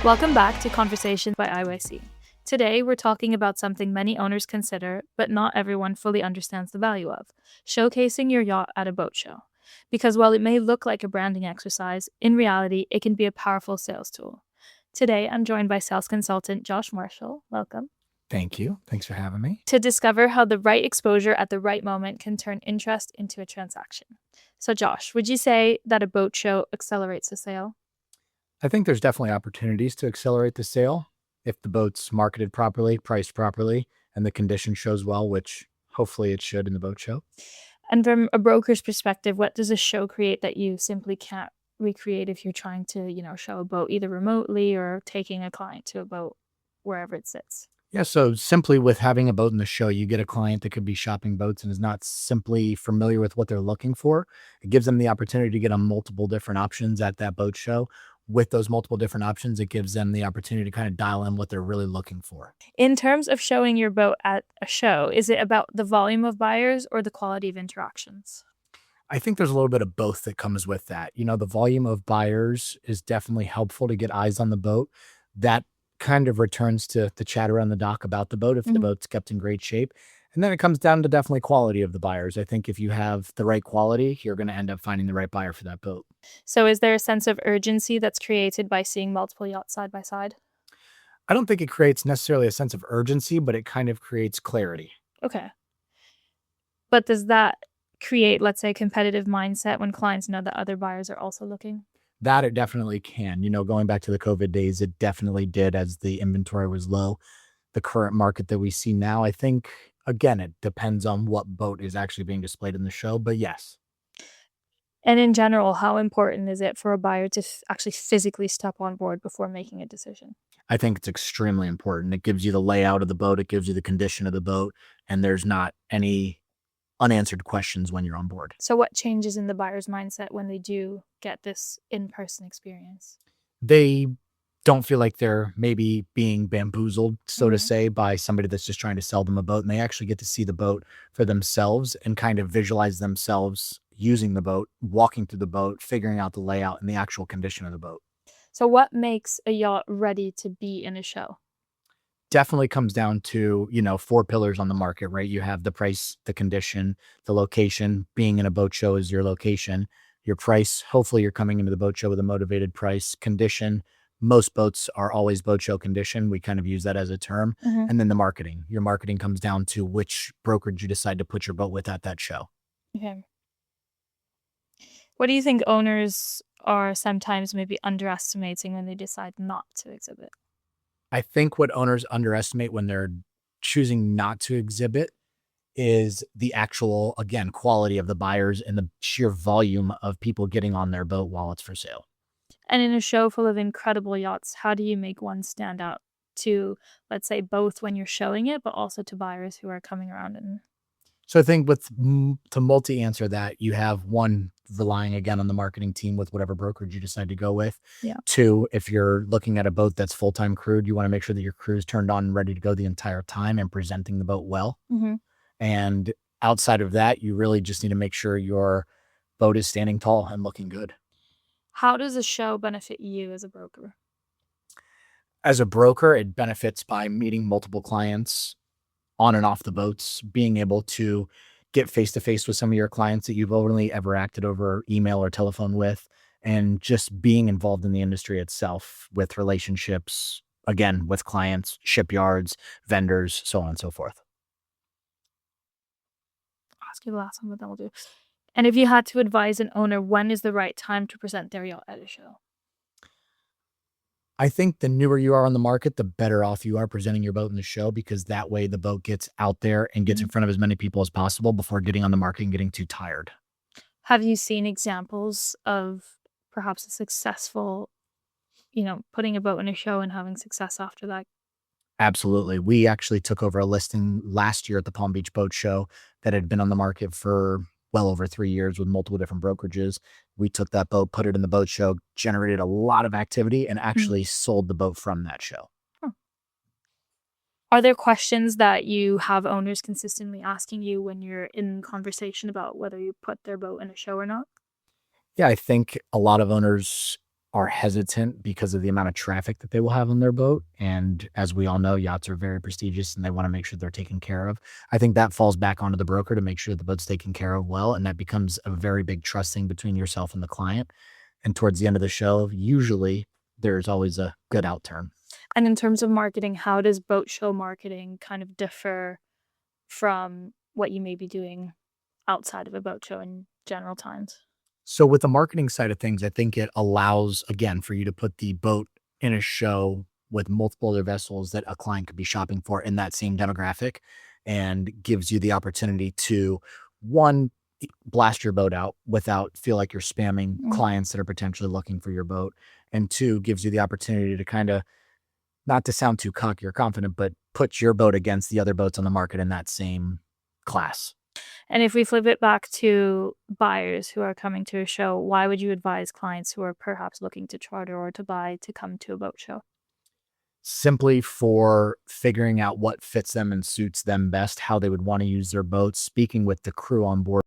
Welcome back to Conversations by IYC. Today, we're talking about something many owners consider, but not everyone fully understands the value of: showcasing your yacht at a boat show. Because while it may look like a branding exercise, in reality, it can be a powerful sales tool. Today, I'm joined by sales consultant Josh Marshall. Welcome. Thank you. Thanks for having me. To discover how the right exposure at the right moment can turn interest into a transaction. So, Josh, would you say that a boat show accelerates a sale? I think there's definitely opportunities to accelerate the sale if the boat's marketed properly, priced properly, and the condition shows well, which hopefully it should in the boat show. And from a broker's perspective, what does a show create that you simply can't recreate if you're trying to, show a boat either remotely or taking a client to a boat wherever it sits? Yeah, so simply with having a boat in the show, you get a client that could be shopping boats and is not simply familiar with what they're looking for. It gives them the opportunity to get on multiple different options at that boat show. With those multiple different options, it gives them the opportunity to kind of dial in what they're really looking for. In terms of showing your boat at a show, is it about the volume of buyers or the quality of interactions? I think there's a little bit of both that comes with that. The volume of buyers is definitely helpful to get eyes on the boat. That kind of returns to the chatter on the dock about the boat if the Mhm. boat's kept in great shape. And then it comes down to definitely quality of the buyers. I think if you have the right quality, you're going to end up finding the right buyer for that boat. So, is there a sense of urgency that's created by seeing multiple yachts side by side? I don't think it creates necessarily a sense of urgency, but it kind of creates clarity. Okay. But does that create, let's say, a competitive mindset when clients know that other buyers are also looking? That it definitely can. Going back to the COVID days, it definitely did as the inventory was low. The current market that we see now, I think, again, it depends on what boat is actually being displayed in the show. But yes, And in general, how important is it for a buyer to actually physically step on board before making a decision? I think it's extremely important. It gives you the layout of the boat, it gives you the condition of the boat, and there's not any unanswered questions when you're on board. So, what changes in the buyer's mindset when they do get this in person experience? They don't feel like they're maybe being bamboozled, so to Hmm. say, by somebody that's just trying to sell them a boat. And they actually get to see the boat for themselves and kind of visualize themselves using the boat, walking through the boat, figuring out the layout and the actual condition of the boat. So, what makes a yacht ready to be in a show? Definitely comes down to, four pillars on the market, right? You have the price, the condition, the location. Being in a boat show is your location. Your price, hopefully you're coming into the boat show with a motivated price. Condition, most boats are always boat show condition. We kind of use that as a term. Hmm. And then the marketing. Your marketing comes down to which brokerage you decide to put your boat with at that show. Okay. What do you think owners are sometimes maybe underestimating when they decide not to exhibit? I think what owners underestimate when they're choosing not to exhibit is the actual, again, quality of the buyers and the sheer volume of people getting on their boat while it's for sale. And in a show full of incredible yachts, how do you make one stand out to, let's say, both when you're showing it, but also to buyers who are coming around and So I think to multi-answer that, you have one, relying again on the marketing team with whatever brokerage you decide to go with. yeah. Two, if you're looking at a boat that's full-time crewed, you want to make sure that your crew is turned on and ready to go the entire time and presenting the boat well. Hmm. And outside of that, you really just need to make sure your boat is standing tall and looking good. How does a show benefit you as a broker? As a broker, it benefits by meeting multiple clients on and off the boats, being able to get face to face with some of your clients that you've only ever acted over email or telephone with, and just being involved in the industry itself with relationships, again, with clients, shipyards, vendors, so on and so forth. I'll ask you the last one, but then we'll do. And if you had to advise an owner, when is the right time to present their yacht at a show? I think the newer you are on the market, the better off you are presenting your boat in the show, because that way the boat gets out there and gets in Mhm. front of as many people as possible before getting on the market and getting too tired. Have you seen examples of perhaps a successful, putting a boat in a show and having success after that? Absolutely. We actually took over a listing last year at the Palm Beach Boat Show that had been on the market for well over 3 years with multiple different brokerages. We took that boat, put it in the boat show, generated a lot of activity, and Mhm. actually sold the boat from that show. Huh. Are there questions that you have owners consistently asking you when you're in conversation about whether you put their boat in a show or not? Yeah, I think a lot of owners are hesitant because of the amount of traffic that they will have on their boat. And as we all know, yachts are very prestigious and they want to make sure they're taken care of. I think that falls back onto the broker to make sure the boat's taken care of well. And that becomes a very big trust thing between yourself and the client. And towards the end of the show, usually there's always a good outturn. And in terms of marketing, how does boat show marketing kind of differ from what you may be doing outside of a boat show in general times? So with the marketing side of things, I think it allows, again, for you to put the boat in a show with multiple other vessels that a client could be shopping for in that same demographic, and gives you the opportunity to, one, blast your boat out without feel like you're spamming clients that are potentially looking for your boat. And two, gives you the opportunity to kind of, not to sound too cocky or confident, but put your boat against the other boats on the market in that same class. And if we flip it back to buyers who are coming to a show, why would you advise clients who are perhaps looking to charter or to buy to come to a boat show? Simply for figuring out what fits them and suits them best, how they would want to use their boats, speaking with the crew on board